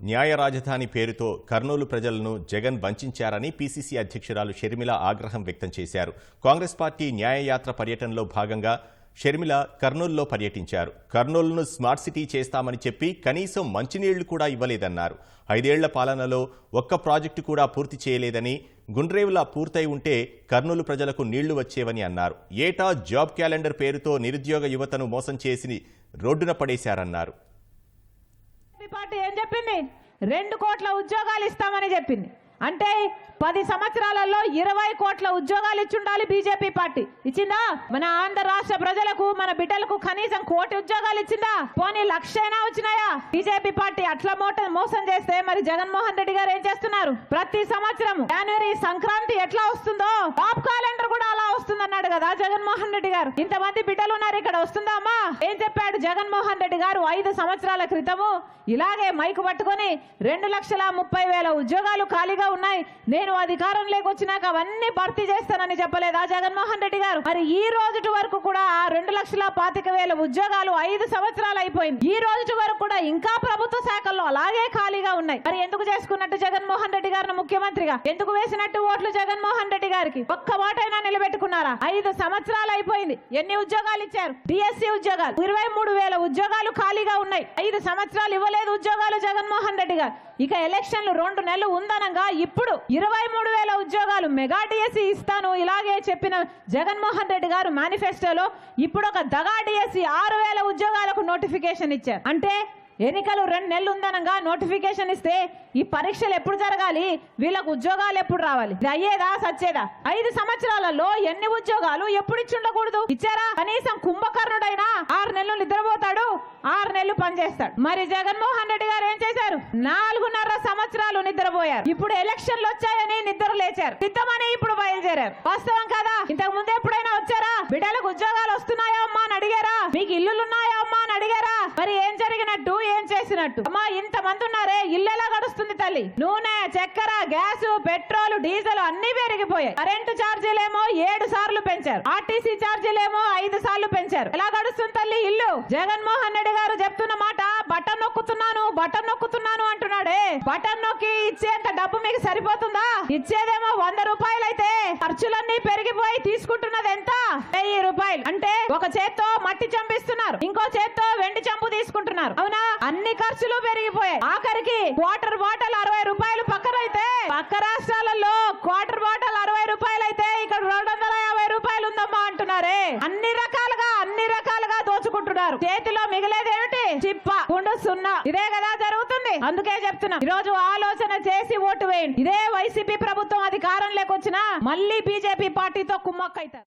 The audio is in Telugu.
న్యాయ రాజధాని పేరుతో కర్నూలు ప్రజలను జగన్ వంచారని పీసీసీ అధ్యక్షురాలు షర్మిల ఆగ్రహం వ్యక్తం చేశారు. కాంగ్రెస్ పార్టీ న్యాయయాత్ర పర్యటనలో భాగంగా షర్మిల కర్నూలులో పర్యటించారు. కర్నూలును స్మార్ట్ సిటీ చేస్తామని చెప్పి కనీసం మంచినీళ్లు కూడా ఇవ్వలేదన్నారు. 5 ఏళ్ల పాలనలో ఒక్క ప్రాజెక్టు కూడా పూర్తి చేయలేదని, గుండ్రేవులా పూర్తయి ఉంటే కర్నూలు ప్రజలకు నీళ్లు వచ్చేవని అన్నారు. ఏటా జాబ్ క్యాలెండర్ పేరుతో నిరుద్యోగ యువతను మోసం చేసి రోడ్డున పడేశారన్నారు. పార్టీ ఏం చెప్పింది? 2 కోట్ల ఉద్యోగాలు ఇస్తామని చెప్పింది. అంటే 10 సంవత్సరాలలో 20 కోట్ల ఉద్యోగాలు ఇచ్చుండాలి బీజేపీ పార్టీ. ఇచ్చిందా? మన ఆంధ్ర రాష్ట్ర ప్రజలకు, మన బిడ్డలకు కనీసం 1 కోటి ఉద్యోగాలు ఇచ్చిందా? పోనీ 1,00,000 అయినా వచ్చినాయా? బీజేపీ పార్టీ అట్లా మోసం చేస్తే మరి జగన్మోహన్ రెడ్డి గారు ఏం చేస్తున్నారు? ప్రతి సంవత్సరం జనవరి సంక్రాంతి ఎట్లా వస్తుందో జాబ్ క్యాలెండర్ కూడా అలా వస్తుందన్నాడు కదా జగన్మోహన్ రెడ్డి గారు. ఇంతమంది బిడ్డలు ఉన్నారు, ఇక్కడ వస్తుందా అమ్మా? ఏం చెప్పాడు జగన్మోహన్ రెడ్డి గారు? 5 సంవత్సరాల క్రితము ఇలాగే మైకు పట్టుకొని 2,30,000 ఉద్యోగాలు ఖాళీగా ఉన్నాయి, నేను అధికారంలోకి వచ్చినాక అవన్నీ భర్తీ చేస్తానని చెప్పలేదా జగన్మోహన్ రెడ్డి గారు? మరి ఈ రోజు వరకు కూడా 2,25,000 ఉద్యోగాలు 5 సంవత్సరాలు అయిపోయింది. ఈ రోజు వరకు కూడా ఇంకా ప్రభుత్వ శాఖల్లో అలాగే ఖాళీగా ఉన్నాయి. మరి ఎందుకు చేసుకున్నట్టు జగన్మోహన్ రెడ్డి గారిని ముఖ్యమంత్రిగా? ఎందుకు వేసినట్టు ఓట్లు జగన్మోహన్ రెడ్డి గారికి? ఒక్క మాటైనా నిలబెట్టుకున్నారా? 5 సంవత్సరాలు అయిపోయింది. ఎన్ని ఉద్యోగాలు ఇచ్చారు? డిఎస్సి ఉద్యోగాలు 23,000 ఉద్యోగాలు ఖాళీగా ఉన్నాయి. 5 సంవత్సరాలు ఇవ్వలేదు ఉద్యోగాలు జగన్మోహన్ రెడ్డి గారు. ఇక ఎలక్షన్లు 2 నెలలు ఉందనగా ఇప్పుడు 23,000 ఉద్యోగాలు మెగా డిఎస్సి ఇస్తాను ఇలాగే చెప్పిన జగన్మోహన్ రెడ్డి గారు మేనిఫెస్టోలో ఇప్పుడు ఒక దగా డిఎస్సి 6,000 ఉద్యోగాలకు నోటిఫికేషన్ ఇచ్చారు. అంటే ఎన్నికలు 2 నెలలు ఉందనగా నోటిఫికేషన్ ఇస్తే ఈ పరీక్షలు ఎప్పుడు జరగాలి? వీళ్ళకు ఉద్యోగాలు ఎప్పుడు రావాలి? ఇది అయ్యేదా సచ్చేదా? 5 సంవత్సరాలలో ఎన్ని ఉద్యోగాలు ఎప్పుడు ఇచ్చుండకూడదు? ఇచ్చారా? కనీసం కుంభకర్ణుడైనా 6 నెలలు నిద్రపోతాడు, 6 నెలలు పనిచేస్తాడు. మరి జగన్మోహన్ రెడ్డి గారు ఏం చేశారు? 4.5 సంవత్సరాలు నిద్రపోయారు. ఇప్పుడు ఎలక్షన్లు వచ్చాయని నిద్ర లేచారు, సిద్ధమని ఇప్పుడు బయలుదేరారు. వాస్తవం కదా? ఇంతకు ముందు ఎప్పుడైనా వచ్చారా? బిడ్డలకు ఉద్యోగాలు వస్తున్నాయా అమ్మా అని అడిగారా? మీకు ఇల్లులున్నాయా అమ్మా అని అడిగారా? మరి ఏం జరిగినట్టు, ఏం చేసినట్టు? అమ్మా ఇంతమంది ఉన్నారే, ఇల్లు ఎలా గడుస్తుంది తల్లి? నూనె, చక్కెర, గ్యాస్, పెట్రోల్, డీజిల్ అన్ని పెరిగిపోయాయి. కరెంటు ఛార్జీలేమో 7 సార్లు పెంచారు, ఆర్టీసీ ఛార్జీలేమో 5 సార్లు పెంచారు. ఎలా గడుస్తుంది తల్లి ఇల్లు? జగన్మోహన్ రెడ్డి గారు చెప్తున్న మాట బటన్ నొక్కుతున్నాను అంటున్నాడే. బటన్ నొక్కి ఇచ్చేంత డబ్బు మీకు సరిపోతుందా? ఇచ్చేదేమో 100 రూపాయలు అయితే ఖర్చులన్నీ పెరిగిపోయి తీసుకుంటున్నది ఎంత? 1000 రూపాయలు. అంటే ఒక చేత్తో మట్టి చంపిస్తున్నారు, ఇంకో చేత్తో వెండి చంపు తీసుకుంటున్నారు. అవునా? అన్ని ఖర్చులు పెరిగిపోయాయి. ఆఖరికి క్వార్టర్ బాటిల్ 60 రూపాయలు పక్క రాష్ట్రాలలో క్వార్టర్ బాటిల్ 60 రూపాయలు అయితే ఇక్కడ 250 రూపాయలు ఉందమ్మా అంటున్నారే. అన్ని రకాలుగా దోచుకుంటున్నారు. చేతిలో మిగిలేదేమిటి? చిప్ప, గుండు, సున్నా. ఇదే కదా జరుగుతుంది. అందుకే చెప్తున్నా, ఈ రోజు ఆలోచన చేసి ఓటు వేయండి. ఇదే వైసీపీ ప్రభుత్వం అధికారంలోకి వచ్చినా మళ్ళీ బీజేపీ పార్టీతో కుమ్మక్కైతారు.